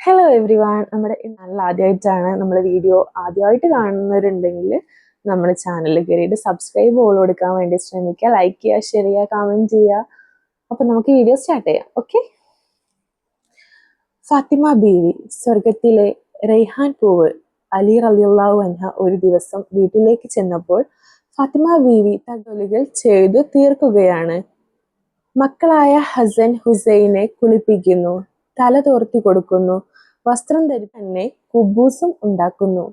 Hello every one. നമ്മുടെ channel ആദ്യമായിട്ടാണ് നമ്മൾ വീഡിയോ ആദ്യമായിട്ട് കാണുന്നവരുണ്ടെങ്കിൽ നമ്മുടെ ചാനലിൽ കയറിയിട്ട് സബ്സ്ക്രൈബ് ഓൾ കൊടുക്കാൻ വേണ്ടി ശ്രമിക്കുക. ലൈക്ക് ചെയ്യുക, ഷെയർ ചെയ്യുക, കമൻറ്റ് ചെയ്യുക. അപ്പം നമുക്ക് വീഡിയോ സ്റ്റാർട്ട് ചെയ്യാം. ഓക്കെ. ഫാത്തിമ ബീവി, സ്വർഗത്തിലെ റൈഹാൻ പൂവ്. അലി റളിയല്ലാഹു അൻഹ ഒരു ദിവസം വീട്ടിലേക്ക് ചെന്നപ്പോൾ ഫാത്തിമ ബീവി തജോലികൾ ചെയ്തു തീർക്കുകയാണ്. മക്കളായ ഹസൻ ഹുസൈനെ കുളിപ്പിക്കുന്നു, തല തോർത്തി കൊടുക്കുന്നു, വസ്ത്രം ധരി തന്നെ കുബൂസും ഉണ്ടാക്കുന്നു.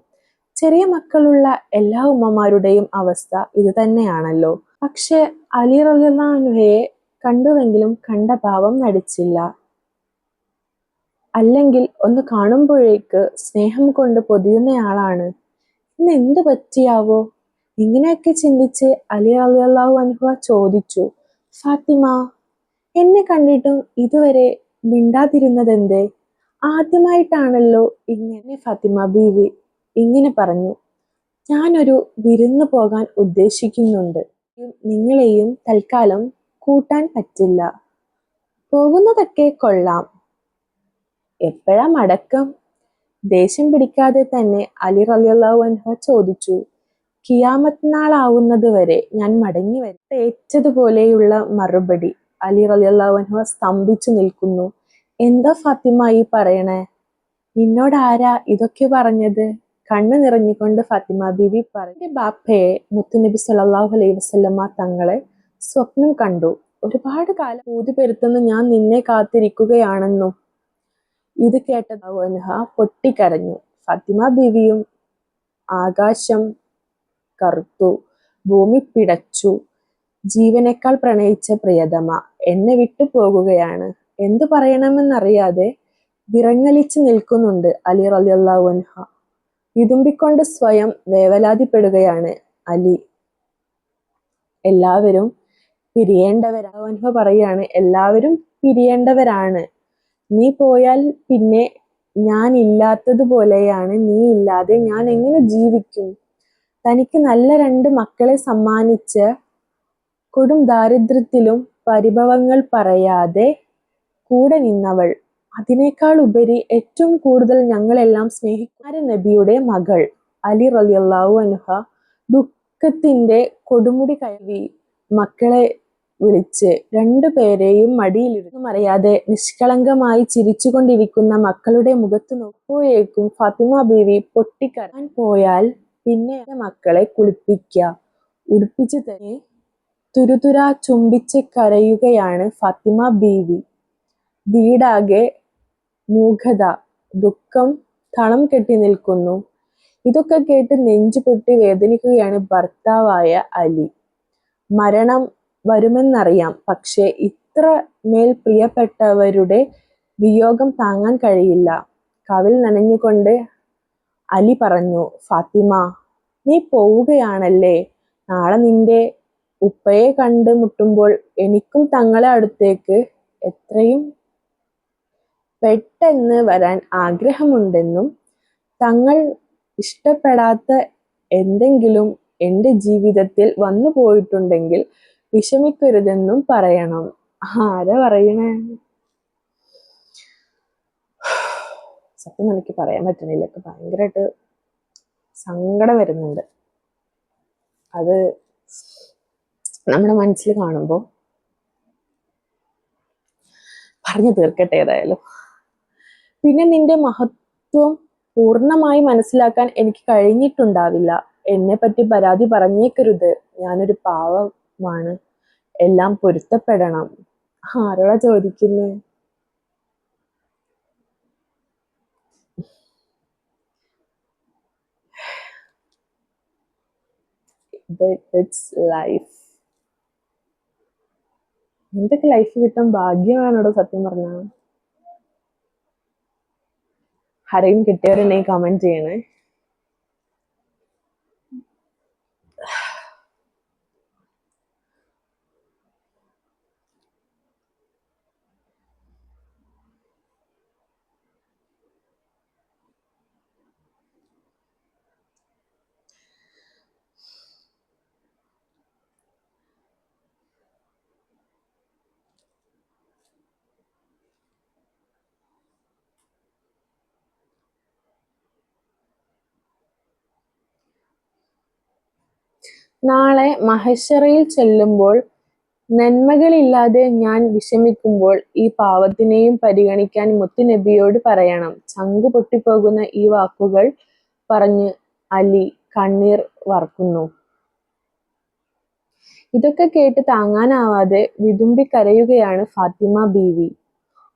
ചെറിയ മക്കളുള്ള എല്ലാ ഉമ്മമാരുടെയും അവസ്ഥ ഇത് തന്നെയാണല്ലോ. പക്ഷെ അലി റളിയല്ലാഹു അൻഹയെ കണ്ടുവെങ്കിലും കണ്ട ഭാവം നടിച്ചില്ല. അല്ലെങ്കിൽ ഒന്ന് കാണുമ്പോഴേക്ക് സ്നേഹം കൊണ്ട് പൊതിയുന്നയാളാണ്. ഇന്ന് എന്ത് പറ്റിയാവോ? ഇങ്ങനെയൊക്കെ ചിന്തിച്ച് അലി റളിയല്ലാഹു അൻഹു ചോദിച്ചു, ഫാത്തിമ, എന്നെ കണ്ടിട്ടും ഇതുവരെ മിണ്ടാതിരുന്നതെന്തേ? ആദ്യമായിട്ടാണല്ലോ ഇങ്ങനെ. ഫാത്തിമ ബീവി ഇങ്ങനെ പറഞ്ഞു, ഞാനൊരു വിരുന്ന് പോകാൻ ഉദ്ദേശിക്കുന്നുണ്ട്. നിങ്ങളെയും തൽക്കാലം കൂട്ടാൻ പറ്റില്ല. പോകുന്നതൊക്കെ കൊള്ളാം, എപ്പോഴാ മടക്കം? ദേഷ്യം പിടിക്കാതെ തന്നെ അലി റളിയല്ലാഹു അൻഹു ചോദിച്ചു. ഖിയാമത്ത് നാളാവുന്നത് വരെ ഞാൻ മടങ്ങി വരും. ഏറ്റതുപോലെയുള്ള മറുപടി. അലി റളിയല്ലാഹു അൻഹു സ്തംഭിച്ചു നിൽക്കുന്നു. എന്താ ഫാത്തിമ ഈ പറയണേ? നിന്നോട് ആരാ ഇതൊക്കെ പറഞ്ഞത്? കണ്ണു നിറഞ്ഞുകൊണ്ട് ഫാത്തിമ ബീവി പറഞ്ഞു, ബാപ്പയെ മുത്തുനബി സല്ലല്ലാഹു അലൈഹി വസല്ലമ തങ്ങളെ സ്വപ്നം കണ്ടു. ഒരുപാട് കാലം ഊതി പെരുത്തുന്ന ഞാൻ നിന്നെ കാത്തിരിക്കുകയാണെന്നും. ഇത് കേട്ട അൻഹ പൊട്ടിക്കരഞ്ഞു. ഫാത്തിമ ബീവിയും ആകാശം കറുത്തു, ഭൂമി പിടച്ചു. ജീവനേക്കാൾ പ്രണയിച്ച പ്രിയതമ എന്നെ വിട്ടു പോകുകയാണ്. എന്തു പറയണമെന്നറിയാതെ വിറങ്ങലിച്ചു നിൽക്കുന്നുണ്ട് അലി റളിയല്ലാഹു അൻഹ. വിതുമ്പിക്കൊണ്ട് സ്വയം വേവലാതിപ്പെടുകയാണ് അലി. എല്ലാവരും പിരിയേണ്ടവരാണ്. അൻഹ പറയാണ്, എല്ലാവരും പിരിയേണ്ടവരാണ്. നീ പോയാൽ പിന്നെ ഞാൻ ഇല്ലാത്തതുപോലെയാണ്. നീ ഇല്ലാതെ ഞാൻ എങ്ങനെ ജീവിക്കും? തനിക്ക് നല്ല 2 മക്കളെ സമ്മാനിച്ച് കൊടും ദാരിദ്ര്യത്തിലും പരിഭവങ്ങൾ പറയാതെ കൂടെ നിന്നവൾ, അതിനേക്കാൾ ഉപരി ഏറ്റവും കൂടുതൽ ഞങ്ങളെല്ലാം സ്നേഹിക്കുന്ന നബിയുടെ മകൾ. അലി റളിയല്ലാഹു അൻഹ ദുഃഖത്തിന്റെ കൊടുമുടി കയറി മക്കളെ വിളിച്ച് 2 പേരെയും മടിയിലിരുന്നു. അറിയാതെ നിഷ്കളങ്കമായി ചിരിച്ചുകൊണ്ടിരിക്കുന്ന മക്കളുടെ മുഖത്ത് നോക്കുമ്പോഴേക്കും ഫാത്തിമ ബീവി പൊട്ടിക്കരയാൻ പോയാൽ പിന്നെ മക്കളെ കുളിപ്പിക്കുക, ഉടുപ്പിച്ച് തന്നെ തുരുതുരാ ചുംബിച്ച് കരയുകയാണ് ഫാത്തിമ ബീവി. വീടാകെ മൂകത, ദുഃഖം തളം കെട്ടി നിൽക്കുന്നു. ഇതൊക്കെ കേട്ട് നെഞ്ചു പൊട്ടി വേദനിക്കുകയാണ് ഭർത്താവായ അലി. മരണം വരുമെന്നറിയാം, പക്ഷേ ഇത്ര മേൽ പ്രിയപ്പെട്ടവരുടെ വിയോഗം താങ്ങാൻ കഴിയില്ല. കവിൾ നനഞ്ഞുകൊണ്ട് അലി പറഞ്ഞു, ഫാത്തിമ, നീ പോവുകയാണല്ലേ? നാളെ നിന്റെ ഉപ്പയെ കണ്ട് മുട്ടുമ്പോൾ എനിക്കും തങ്ങളെ അടുത്തേക്ക് എത്രയും പെട്ടെന്ന് വരാൻ ആഗ്രഹമുണ്ടെന്നും തങ്ങൾ ഇഷ്ടപ്പെടാത്ത എന്തെങ്കിലും എൻ്റെ ജീവിതത്തിൽ വന്നു പോയിട്ടുണ്ടെങ്കിൽ വിഷമിക്കരുതെന്നും പറയണം. ആരാ പറയണേ? സത്യം എനിക്ക് പറയാൻ പറ്റുന്നില്ല. ഭയങ്കരമായിട്ട് സങ്കടം വരുന്നുണ്ട്. അത് നമ്മുടെ മനസ്സിൽ കാണുമ്പോൾ പറഞ്ഞു തീർക്കട്ടെ ഏതായാലും. പിന്നെ നിന്റെ മഹത്വം പൂർണ്ണമായി മനസ്സിലാക്കാൻ എനിക്ക് കഴിഞ്ഞിട്ടുണ്ടാവില്ല. എന്നെ പറ്റി പരാതി പറഞ്ഞേക്കരുത്. ഞാനൊരു പാവമാണ്, എല്ലാം പൊരുത്തപ്പെടണം. ആരോടാ ചോദിക്കുന്നേ? ലൈഫ്. എന്തൊക്കെ ലൈഫ് കിട്ടാൻ ഭാഗ്യമാണോടോ സത്യം പറഞ്ഞ. ആരെയും കിട്ടിയവരെന്നെ കമന്റ് ചെയ്യണേ. നാളെ മഹശ്ശറയിൽ ചെല്ലുമ്പോൾ നന്മകളില്ലാതെ ഞാൻ വിഷമിക്കുമ്പോൾ ഈ പാവത്തിനെയും പരിഗണിക്കാൻ മുത്തുനബിയോട് പറയണം. ചങ്കു പൊട്ടിപ്പോകുന്ന ഈ വാക്കുകൾ പറഞ്ഞ് അലി കണ്ണീർ വാർക്കുന്നു. ഇതൊക്കെ കേട്ട് താങ്ങാനാവാതെ വിതുമ്പി കരയുകയാണ് ഫാത്തിമ ബീവി.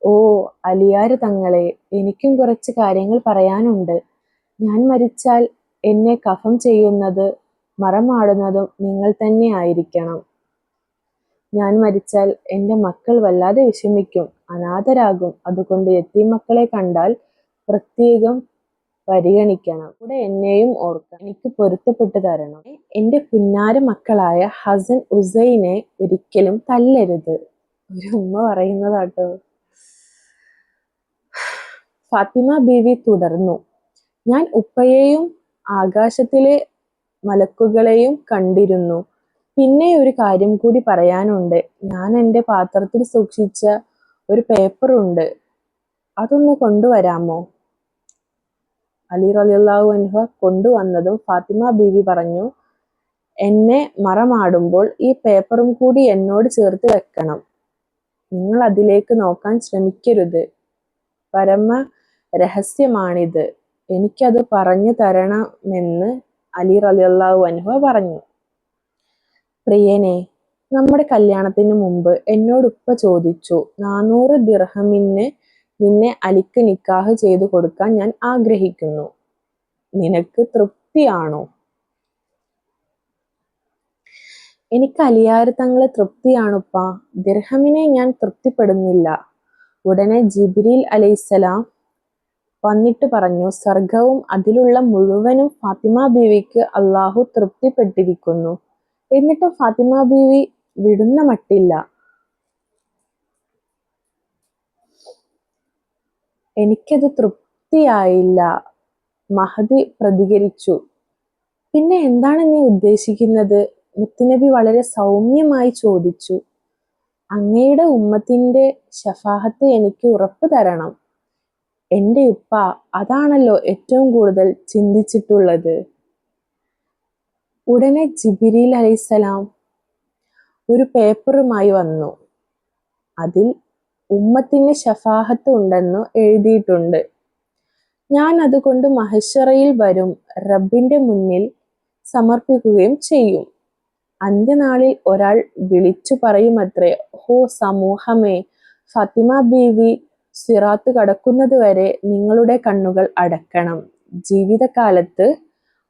ഓ അലിയാര് തങ്ങളെ, എനിക്കും കുറച്ച് കാര്യങ്ങൾ പറയാനുണ്ട്. ഞാൻ മരിച്ചാൽ എന്നെ കഫം ചെയ്യുന്നത് മറമാടുന്നതും നിങ്ങൾ തന്നെ ആയിരിക്കണം. ഞാൻ മരിച്ചാൽ എൻ്റെ മക്കൾ വല്ലാതെ വിഷമിക്കും, അനാഥരാകും. അതുകൊണ്ട് യത്തീം മക്കളെ കണ്ടാൽ പ്രത്യേകം പരിഗണിക്കണം. കൂടെ എന്നെയും ഓർക്കണം, എനിക്ക് പൊരുത്തപ്പെട്ടു തരണം. എൻ്റെ പുന്നാര മക്കളായ ഹസൻ ഉസൈനെ ഒരിക്കലും തല്ലരുത്. ഒരു ഉമ്മ പറയുന്നതാട്ടോ. ഫാത്തിമ ബീവി തുടർന്നു, ഞാൻ ഉപ്പയെയും ആകാശത്തിലെ മലക്കുകളെയും കണ്ടിരുന്നു. പിന്നെ ഒരു കാര്യം കൂടി പറയാനുണ്ട്. ഞാൻ എൻ്റെ പാത്രത്തിൽ സൂക്ഷിച്ച ഒരു പേപ്പറുണ്ട്, അതൊന്ന് കൊണ്ടുവരാമോ? അലി റളിയല്ലാഹു അൻഹു കൊണ്ടുവന്നതും ഫാത്തിമ ബീവി പറഞ്ഞു, എന്നെ മറമാടുമ്പോൾ ഈ പേപ്പറും കൂടി എന്നോട് ചേർത്ത് വെക്കണം. നിങ്ങൾ അതിലേക്ക് നോക്കാൻ ശ്രമിക്കരുത്. പരമ രഹസ്യമാണിത്. എനിക്കത് പറഞ്ഞു തരണമെന്ന് അലി റളിയല്ലാഹു അൻഹു പറഞ്ഞു. പ്രിയനെ, നമ്മുടെ കല്യാണത്തിന് മുമ്പ് എന്നോട് ഉപ്പ ചോദിച്ചു, 400 ദിർഹമിന് നിന്നെ അലിക്ക് നിക്കാഹ് ചെയ്തു കൊടുക്കാൻ ഞാൻ ആഗ്രഹിക്കുന്നു. നിനക്ക് തൃപ്തിയാണോ? എനിക്ക് അലിയാർ തങ്ങളെ തൃപ്തിയാണുപ്പാ. ദിർഹമിനെ ഞാൻ തൃപ്തിപ്പെടുന്നില്ല. ഉടനെ ജിബ്രീൽ അലൈഹിസ്സലാം വന്നിട്ട് പറഞ്ഞു, സ്വർഗവും അതിലുള്ള മുഴുവനും ഫാത്തിമ ബീവിക്ക് അള്ളാഹു തൃപ്തിപ്പെട്ടിരിക്കുന്നു. എന്നിട്ടും ഫാത്തിമ ബീവി വിടുന്ന മട്ടില്ല. എനിക്കത് തൃപ്തിയായില്ല, മഹദി പ്രതികരിച്ചു. പിന്നെ എന്താണ് നീ ഉദ്ദേശിക്കുന്നത്? മുത്തുനബി വളരെ സൗമ്യമായി ചോദിച്ചു. അങ്ങയുടെ ഉമ്മത്തിന്റെ ശഫാഅത്ത് എനിക്ക് ഉറപ്പു തരണം. എൻ്റെ ഉപ്പ അതാണല്ലോ ഏറ്റവും കൂടുതൽ ചിന്തിച്ചിട്ടുള്ളത്. ഉടനെ ജിബ്രീൽ അലൈഹിസ്സലാം ഒരു പേപ്പറുമായി വന്നു. അതിൽ ഉമ്മത്തിന് ശഫാഅത്ത് ഉണ്ടെന്ന് എഴുതിയിട്ടുണ്ട്. ഞാൻ അതുകൊണ്ട് മഹ്ശറയിൽ വരും, റബ്ബിന്റെ മുന്നിൽ സമർപ്പിക്കുകയും ചെയ്യും. അന്ത്യനാളിൽ ഒരാൾ വിളിച്ചു പറയുമത്രേ, ഹോ സമൂഹമേ, ഫാത്തിമ ബീവി സിറാത്ത് കടക്കുന്നത് വരെ നിങ്ങളുടെ കണ്ണുകൾ അടക്കണം. ജീവിതകാലത്ത്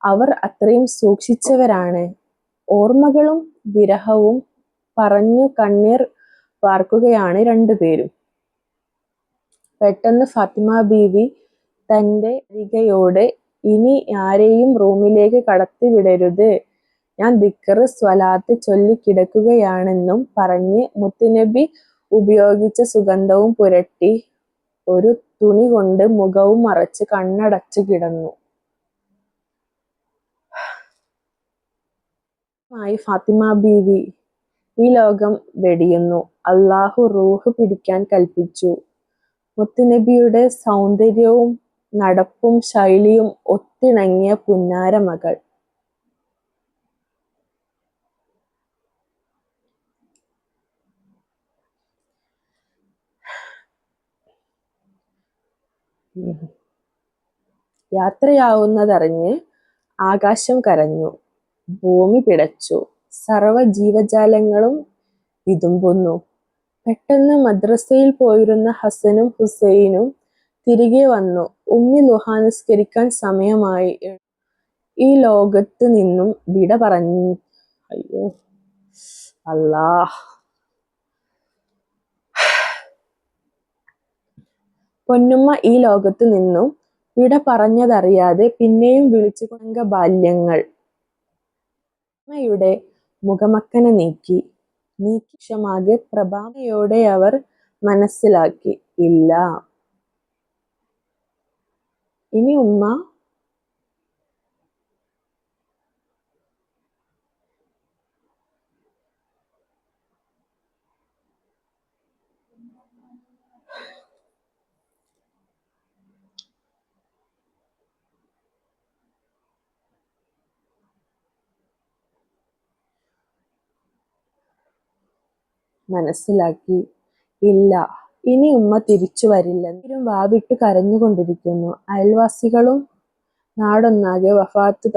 അവർ അത്രയും സൂക്ഷിച്ചവരാണ്. ഓർമ്മകളും വിരഹവും പറഞ്ഞു കണ്ണീർ വാർക്കുകയാണ് രണ്ടുപേരും. പെട്ടെന്ന് ഫാത്തിമ ബീവി തൻ്റെ ഭാര്യയോട്, ഇനി ആരെയും റൂമിലേക്ക് കടത്തിവിടരുത്, ഞാൻ ദിക്ർ സ്വലാത്ത് ചൊല്ലി കിടക്കുകയാണെന്നും പറഞ്ഞ് മുത്തുനബി ഉപയോഗിച്ച സുഗന്ധവും പുരട്ടി ഒരു തുണി കൊണ്ട് മുഖവും മറച്ച് കണ്ണടച്ചു കിടന്നു. ഫാത്തിമ ബീവി ഈ ലോകം വെടിയുന്നു. അള്ളാഹു റൂഹ് പിടിക്കാൻ കൽപ്പിച്ചു. മുത്തുനബിയുടെ സൗന്ദര്യവും നടപ്പും ശൈലിയും ഒത്തിണങ്ങിയ പുന്നാര മകൾ. യാത്രയാവുന്നതറിഞ്ഞ് ആകാശം കരഞ്ഞു, ഭൂമി പിടച്ചു, സർവ്വ ജീവജാലങ്ങളും വിതുമ്പുന്നു. പെട്ടെന്ന് മദ്രസയിൽ പോയിരുന്ന ഹസനും ഹുസൈനും തിരികെ വന്നു. ഉമ്മി ലുഹാ നിസ്കരിക്കാൻ സമയമായി. ഈ ലോകത്ത് നിന്നും വിട പറഞ്ഞു. അയ്യോ അല്ലാഹ്. പൊന്നുമ്മ ഈ ലോകത്തു നിന്നും വിട പറഞ്ഞതറിയാതെ പിന്നെയും വിളിച്ചു കൊണ്ട ബാല്യങ്ങൾ. അമ്മയുടെ മുഖമക്കന നീക്കി ക്ഷമാകെ പ്രഭാവയോടെ അവർ മനസ്സിലാക്കി, ഇല്ല, ഇനി ഉമ്മ മനസ്സിലാക്കി. ഇല്ല, ഇനി ഉമ്മ തിരിച്ചു വരില്ല. ഇവരും വാവിട്ട് കരഞ്ഞുകൊണ്ടിരിക്കുന്നു. അയൽവാസികളും നാടൊന്നാകെ വഫാത്ത്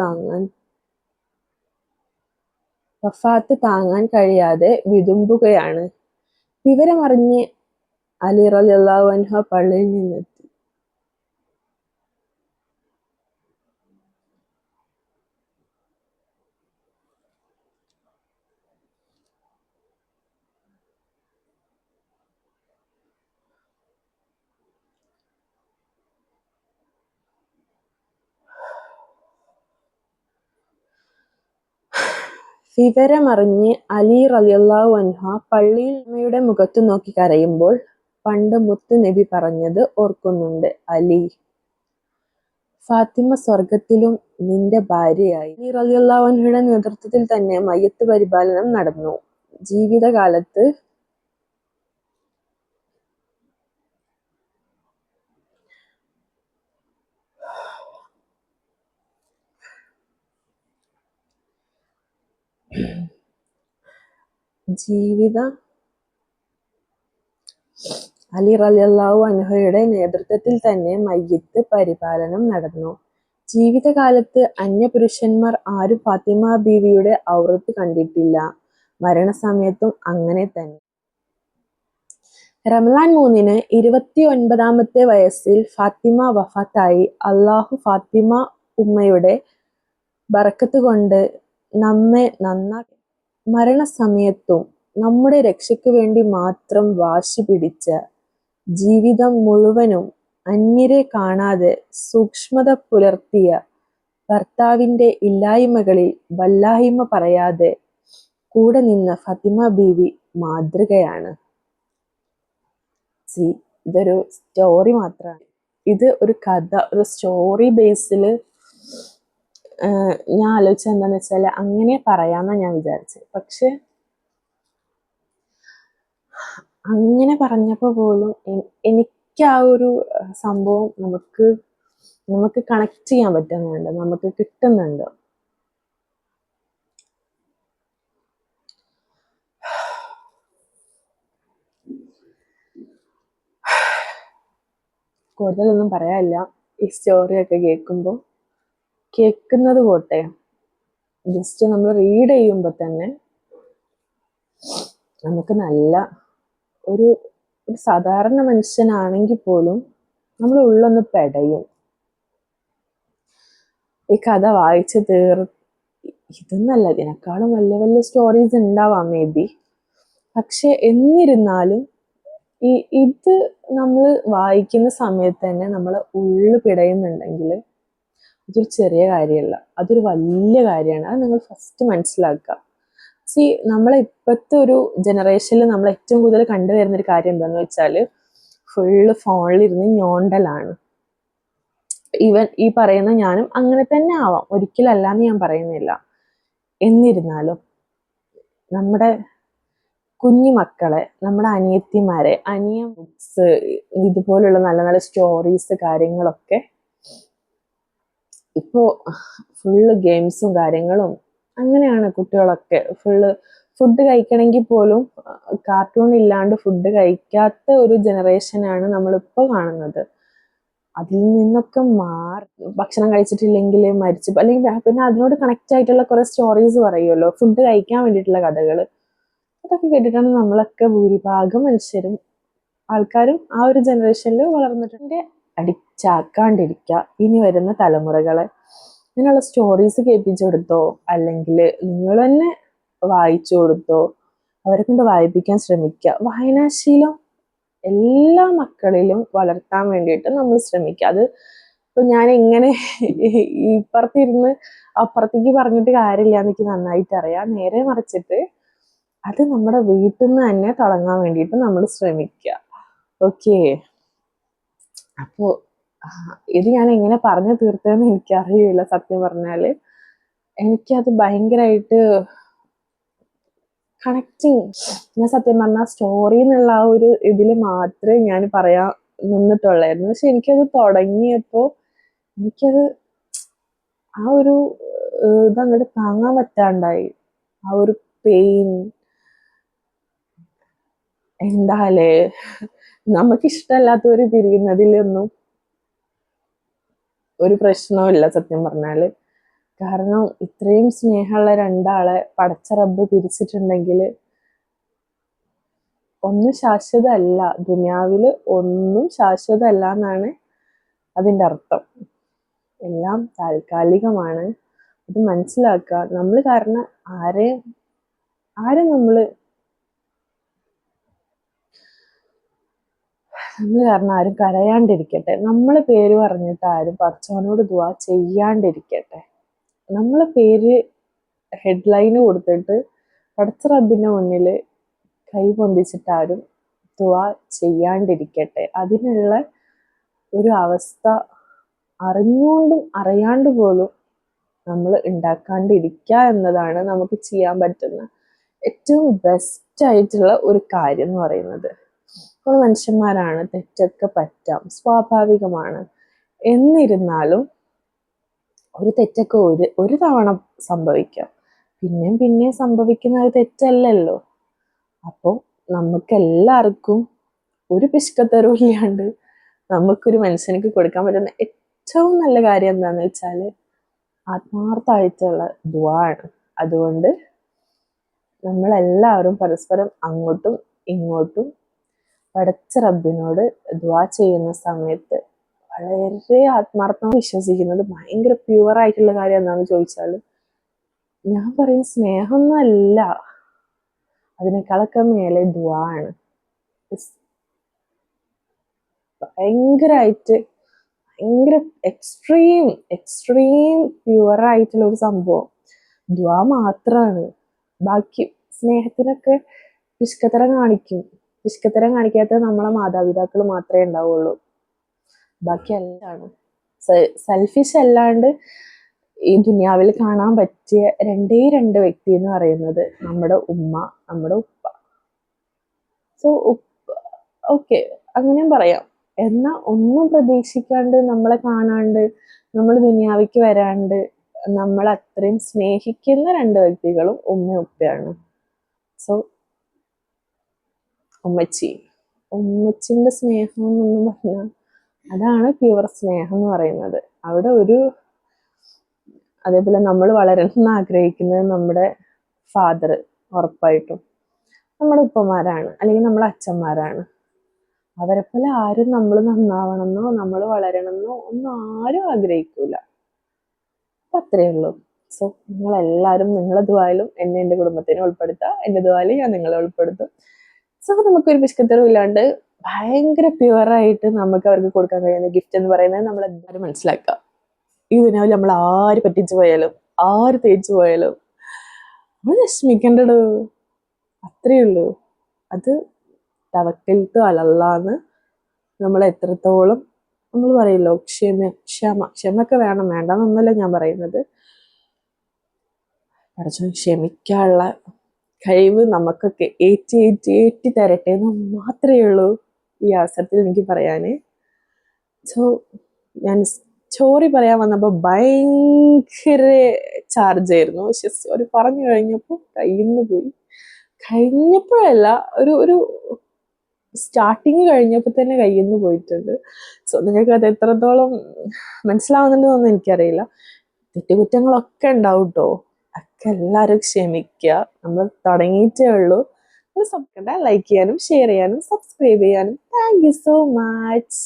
താങ്ങാൻ കഴിയാതെ വിതുമ്പുകയാണ്. വിവരമറിഞ്ഞ് അലി റളിയല്ലാഹു അൻഹു പള്ളിയിൽ നിന്നെത്തി. വിവരമറിഞ്ഞ് അലി റളിയല്ലാഹു അൻഹു പള്ളിയിൽ ഉമ്മയുടെ മുഖത്തു നോക്കി കരയുമ്പോൾ പണ്ട് മുത്ത് നബി പറഞ്ഞത് ഓർക്കുന്നുണ്ട്. അലി, ഫാത്തിമ സ്വർഗത്തിലും നിന്റെ ഭാര്യയായി. അലി റളിയല്ലാഹു അൻഹുയുടെ നേതൃത്വത്തിൽ തന്നെ മയ്യത്ത് പരിപാലനം നടന്നു. ജീവിതകാലത്ത് അലി റളിയല്ലാഹു അൻഹുയുടെ നേതൃത്വത്തിൽ തന്നെ മയ്യിത്ത് പരിപാലനം നടന്നു. ജീവിതകാലത്ത് അന്യപുരുഷന്മാർ ആരും ഫാത്തിമ ബീവിയുടെ ഔറത്ത് കണ്ടിട്ടില്ല. മരണസമയത്തും അങ്ങനെ തന്നെ. റമളാൻ 3-ന് 29-ാമത്തെ വയസ്സിൽ ഫാത്തിമ വഫാത്തായി. അല്ലാഹു ഫാത്തിമ ഉമ്മയുടെ ബറക്കത്ത് കൊണ്ട് നമ്മെ നന്നാക്കി. മരണസമയത്തും നമ്മുടെ രക്ഷയ്ക്ക് വേണ്ടി മാത്രം വാശി പിടിച്ച, ജീവിതം മുഴുവനും അന്യരെ കാണാതെ സൂക്ഷ്മത പുലർത്തിയ, ഭർത്താവിന്റെ ഇല്ലായ്മകളിൽ വല്ലായ്മ പറയാതെ കൂടെ നിന്ന ഫാത്തിമ ബീവി മാതൃകയാണ്. ഇതൊരു സ്റ്റോറി മാത്രമാണ്. ഇത് ഒരു കഥ, ഒരു സ്റ്റോറി ബേസിൽ ഞാൻ ആലോചിച്ചത് എന്താന്ന് വെച്ചാൽ അങ്ങനെ പറയാമെന്നാണ് ഞാൻ വിചാരിച്ചത്. പക്ഷെ അങ്ങനെ പറഞ്ഞപ്പോൾ പോലും എനിക്ക് ആ ഒരു സംഭവം നമുക്ക് കണക്ട് ചെയ്യാൻ പറ്റുന്നുണ്ട്, നമുക്ക് കിട്ടുന്നുണ്ട്. കൂടുതലൊന്നും പറയാനില്ല. ഈ സ്റ്റോറിയൊക്കെ കേൾക്കുന്നത് പോട്ടെ, ജസ്റ്റ് നമ്മൾ റീഡ് ചെയ്യുമ്പോൾ തന്നെ നമുക്ക് നല്ല ഒരു സാധാരണ മനുഷ്യനാണെങ്കിൽ പോലും നമ്മൾ ഉള്ളൊന്ന് പെടയും. ഈ കഥ വായിച്ച് ഇതൊന്നല്ല, ഇതിനേക്കാളും വലിയ വലിയ സ്റ്റോറീസ് ഉണ്ടാവാം മേ ബി. പക്ഷെ എന്നിരുന്നാലും ഇത് നമ്മൾ വായിക്കുന്ന സമയത്ത് തന്നെ നമ്മളെ ഉള്ളു പിടയുന്നുണ്ടെങ്കിൽ അതൊരു ചെറിയ കാര്യമല്ല, അതൊരു വലിയ കാര്യമാണ്. അത് നിങ്ങൾ ഫസ്റ്റ് മനസ്സിലാക്കുക. നമ്മളെ ഇപ്പോഴത്തെ ഒരു ജനറേഷനിൽ നമ്മൾ ഏറ്റവും കൂടുതൽ കണ്ടുവരുന്നൊരു കാര്യം എന്താണെന്ന് വെച്ചാൽ ഫുള്ള് ഫോണിലിരുന്ന് ഞോണ്ടലാണ്. ഈവൻ ഈ പറയുന്ന ഞാനും അങ്ങനെ തന്നെ ആവാം, ഒരിക്കലല്ലാന്ന് ഞാൻ പറയുന്നില്ല. എന്നിരുന്നാലും നമ്മുടെ കുഞ്ഞു മക്കളെ, നമ്മുടെ അനിയത്തിമാരെ, ബുക്സ്, ഇതുപോലുള്ള നല്ല നല്ല സ്റ്റോറീസ് കാര്യങ്ങളൊക്കെ ഇപ്പോൾ ഫുള്ള് ഗെയിംസും കാര്യങ്ങളും അങ്ങനെയാണ്. കുട്ടികളൊക്കെ ഫുള്ള് ഫുഡ് കഴിക്കണമെങ്കിൽ പോലും കാർട്ടൂൺ ഇല്ലാണ്ട് ഫുഡ് കഴിക്കാത്ത ഒരു ജനറേഷനാണ് നമ്മളിപ്പോൾ കാണുന്നത്. അതിൽ നിന്നൊക്കെ ഭക്ഷണം കഴിച്ചിട്ടില്ലെങ്കിൽ മരിച്ചു, അല്ലെങ്കിൽ പിന്നെ അതിനോട് കണക്റ്റ് ആയിട്ടുള്ള കുറെ സ്റ്റോറീസ് പറയുമല്ലോ, ഫുഡ് കഴിക്കാൻ വേണ്ടിയിട്ടുള്ള കഥകൾ. അതൊക്കെ കേട്ടിട്ടാണ് നമ്മളൊക്കെ ഭൂരിഭാഗം ആൾക്കാരും ആ ഒരു ജനറേഷനിൽ വളർന്നിട്ടുണ്ട്. അടിച്ചാക്കാണ്ടിരിക്കുക ഇനി വരുന്ന തലമുറകളെ. ഇങ്ങനെയുള്ള സ്റ്റോറീസ് കേൾപ്പിച്ചു കൊടുത്തോ, അല്ലെങ്കിൽ നിങ്ങൾ തന്നെ വായിച്ചു കൊടുത്തോ, അവരെ കൊണ്ട് വായിപ്പിക്കാൻ ശ്രമിക്കുക. വായനാശീലം എല്ലാ മക്കളിലും വളർത്താൻ വേണ്ടിയിട്ട് നമ്മൾ ശ്രമിക്കുക. അത് ഇപ്പൊ ഞാൻ എങ്ങനെ ഇപ്പുറത്തിരുന്ന് അപ്പുറത്തേക്ക് പറഞ്ഞിട്ട് കാര്യമില്ല എന്ന് എനിക്ക് നന്നായിട്ട് അറിയാം. നേരെ മറിച്ചിട്ട് അത് നമ്മുടെ വീട്ടിൽ നിന്ന് തന്നെ തുടങ്ങാൻ വേണ്ടിയിട്ട് നമ്മൾ ശ്രമിക്കുക. ഓക്കെ, അപ്പോൾ ഇത് ഞാൻ എങ്ങനെ പറഞ്ഞു തീർത്തതെന്ന് എനിക്കറിയില്ല. സത്യം പറഞ്ഞാല് എനിക്കത് ഭയങ്കരമായിട്ട് കണക്റ്റിങ്. ഞാൻ സത്യം പറഞ്ഞാൽ സ്റ്റോറി എന്നുള്ള ആ ഒരു ഇതിൽ മാത്രമേ ഞാൻ പറയാൻ നിന്നിട്ടുള്ളായിരുന്നു. പക്ഷെ എനിക്കത് തുടങ്ങിയപ്പോൾ എനിക്കത് ആ ഒരു ഇതങ്ങോട്ട് താങ്ങാൻ പറ്റാണ്ടായി. ആ ഒരു പെയിൻ, എന്താലേ, നമുക്കിഷ്ടമല്ലാത്തവര് പിരിയുന്നതിലൊന്നും ഒരു പ്രശ്നവുമില്ല സത്യം പറഞ്ഞാല്. കാരണം ഇത്രയും സ്നേഹമുള്ള രണ്ടാളെ പടച്ച റബ്ബ് പിരിച്ചിട്ടുണ്ടെങ്കിൽ ഒന്നും ശാശ്വതമല്ല, ദുനിയാവില് ഒന്നും ശാശ്വതമല്ല എന്നാണ് അതിൻ്റെ അർത്ഥം. എല്ലാം താൽക്കാലികമാണ്. അത് മനസ്സിലാക്കുക. നമ്മൾ കാരണം ആരും നമ്മൾ കാരണം ആരും കരയാണ്ടിരിക്കട്ടെ. നമ്മളെ പേര് പറഞ്ഞിട്ട് ആരും പടച്ചവനോട് ദുആ ചെയ്യാണ്ടിരിക്കട്ടെ. നമ്മളെ പേര് ഹെഡ്ലൈന് കൊടുത്തിട്ട് പടച്ച റബ്ബിന്റെ മുന്നിൽ കൈ പൊന്തിച്ചിട്ട് ആരും ദുആ ചെയ്യാണ്ടിരിക്കട്ടെ. അതിനുള്ള ഒരു അവസ്ഥ അറിഞ്ഞുകൊണ്ടും അറിയാണ്ട് പോലും നമ്മൾ ഉണ്ടാക്കാണ്ടിരിക്കുക എന്നതാണ് നമുക്ക് ചെയ്യാൻ പറ്റുന്ന ഏറ്റവും ബെസ്റ്റ് ആയിട്ടുള്ള ഒരു കാര്യം എന്ന് പറയുന്നത്. നമ്മൾ മനുഷ്യന്മാരാണ്, തെറ്റൊക്കെ പറ്റാം, സ്വാഭാവികമാണ്. എന്നിരുന്നാലും ഒരു തെറ്റൊക്കെ ഒരു തവണ സംഭവിക്കാം, പിന്നെയും സംഭവിക്കുന്നത് തെറ്റല്ലല്ലോ. അപ്പോൾ നമുക്കെല്ലാവർക്കും ഒരു പിശുക്കത്തരവും ഇല്ലാണ്ട് നമുക്കൊരു മനുഷ്യനിക്ക് കൊടുക്കാൻ പറ്റുന്ന ഏറ്റവും നല്ല കാര്യം എന്താണെന്ന് വെച്ചാൽ ആത്മാർത്ഥമായിട്ടുള്ള ദുആ ആണ്. അതുകൊണ്ട് നമ്മളെല്ലാവരും പരസ്പരം അങ്ങോട്ടും ഇങ്ങോട്ടും പടച്ച റബ്ബിനോട് ദുആ ചെയ്യുന്ന സമയത്ത് വളരെ ആത്മാർത്ഥമായി വിശ്വസിക്കുന്നത് ഭയങ്കര പ്യുവർ ആയിട്ടുള്ള കാര്യം എന്താണെന്ന് ചോദിച്ചാൽ ഞാൻ പറയും സ്നേഹമൊന്നും അല്ല, അതിനേക്കാളൊക്കെ മേലെ ദുആ ആണ്. ഭയങ്കര എക്സ്ട്രീം പ്യുവർ ആയിട്ടുള്ള ഒരു സംഭവം ദുആ മാത്രമാണ്. ബാക്കി സ്നേഹത്തിനൊക്കെ പിശുക്കത്തരം കാണിക്കാത്തത് നമ്മളെ മാതാപിതാക്കൾ മാത്രമേ ഉണ്ടാവുള്ളൂ. ബാക്കി എല്ലാം സെൽഫിഷ് അല്ലാണ്ട് ഈ ദുനിയാവിൽ കാണാൻ പറ്റിയ രണ്ട് വ്യക്തി എന്ന് പറയുന്നത് നമ്മുടെ ഉമ്മ, നമ്മുടെ ഉപ്പ. സോ ഓക്കെ, അങ്ങനെയും പറയാം. എന്നാൽ ഒന്നും പ്രതീക്ഷിക്കാണ്ട് നമ്മളെ കാണാണ്ട് നമ്മൾ ദുനിയാവിക്ക് വരാണ്ട് നമ്മൾ അത്രയും സ്നേഹിക്കുന്ന രണ്ട് വ്യക്തികളും ഉമ്മയും ഉപ്പയാണ്. സോ ഉമ്മച്ചിന്റെ സ്നേഹം എന്നൊന്നും പറഞ്ഞാൽ അതാണ് പ്യുവർ സ്നേഹം എന്ന് പറയുന്നത്. അവിടെ അതേപോലെ നമ്മൾ വളരണം എന്ന് ആഗ്രഹിക്കുന്നത് നമ്മുടെ ഫാദർ ഉറപ്പായിട്ടും നമ്മുടെ ഉപ്പമാരാണ്, അല്ലെങ്കിൽ നമ്മളെ അച്ഛന്മാരാണ്. അവരെ പോലെ ആരും നമ്മൾ നന്നാവണമെന്നോ നമ്മൾ വളരണമെന്നോ ഒന്നും ആരും ആഗ്രഹിക്കൂല. അപ്പൊ അത്രയേ ഉള്ളൂ. സോ നിങ്ങളെല്ലാവരും നിങ്ങളെ ദുആയിലും എന്നെ എൻ്റെ കുടുംബത്തിനെ ഉൾപ്പെടുത്തുക, എൻ്റെ ദുആയിലും ഞാൻ നിങ്ങളെ ഉൾപ്പെടുത്തും. സോ നമുക്കൊരു പിശുക്കത്തരവും ഇല്ലാണ്ട് ഭയങ്കര പ്യുവറായിട്ട് നമുക്ക് അവർക്ക് കൊടുക്കാൻ കഴിയുന്ന ഗിഫ്റ്റ് എന്ന് പറയുന്നത് നമ്മൾ എന്തായാലും മനസ്സിലാക്കുക. ഈ ദിനാവിൽ നമ്മൾ ആര് പറ്റിച്ചു പോയാലും ആര് തേച്ചു പോയാലും നമ്മൾ വിഷമിക്കേണ്ടടോ, അത്രയേ ഉള്ളൂ. അത് തവക്കൽത്തു അലല്ലാന്ന് നമ്മൾ എത്രത്തോളം നമ്മൾ പറയല്ലോ, ക്ഷമയൊക്കെ വേണം, വേണ്ടെന്നൊന്നുമല്ല ഞാൻ പറയുന്നത്. പടച്ചോൻ ക്ഷമിക്കാനുള്ള കഴിവ് നമുക്കൊക്കെ ഏറ്റി തരട്ടെ എന്ന് മാത്രമേ ഉള്ളൂ ഈ അവസരത്തിൽ എനിക്ക് പറയാന്. സോ ഞാൻ സ്റ്റോറി പറയാൻ വന്നപ്പോൾ ഭയങ്കര ചാർജ് ആയിരുന്നു. പക്ഷെ സ്റ്റോറി പറഞ്ഞു കഴിഞ്ഞപ്പോൾ കഴിഞ്ഞപ്പോഴല്ല, ഒരു സ്റ്റാർട്ടിങ് കഴിഞ്ഞപ്പോൾ തന്നെ കയ്യിൽ നിന്ന് പോയിട്ടുണ്ട്. സോ നിങ്ങൾക്ക് അത് എത്രത്തോളം മനസ്സിലാവുന്നുണ്ടെന്നൊന്നും എനിക്കറിയില്ല. തെറ്റുകുറ്റങ്ങളൊക്കെ ഉണ്ടാവും കേട്ടോ, ഒക്കെ എല്ലാവരും ക്ഷമിക്കുക. നമ്മൾ തുടങ്ങിയിട്ടേ ഉള്ളൂ. ലൈക്ക് ചെയ്യാനും ഷെയർ ചെയ്യാനും സബ്സ്ക്രൈബ് ചെയ്യാനും. Thank you so much.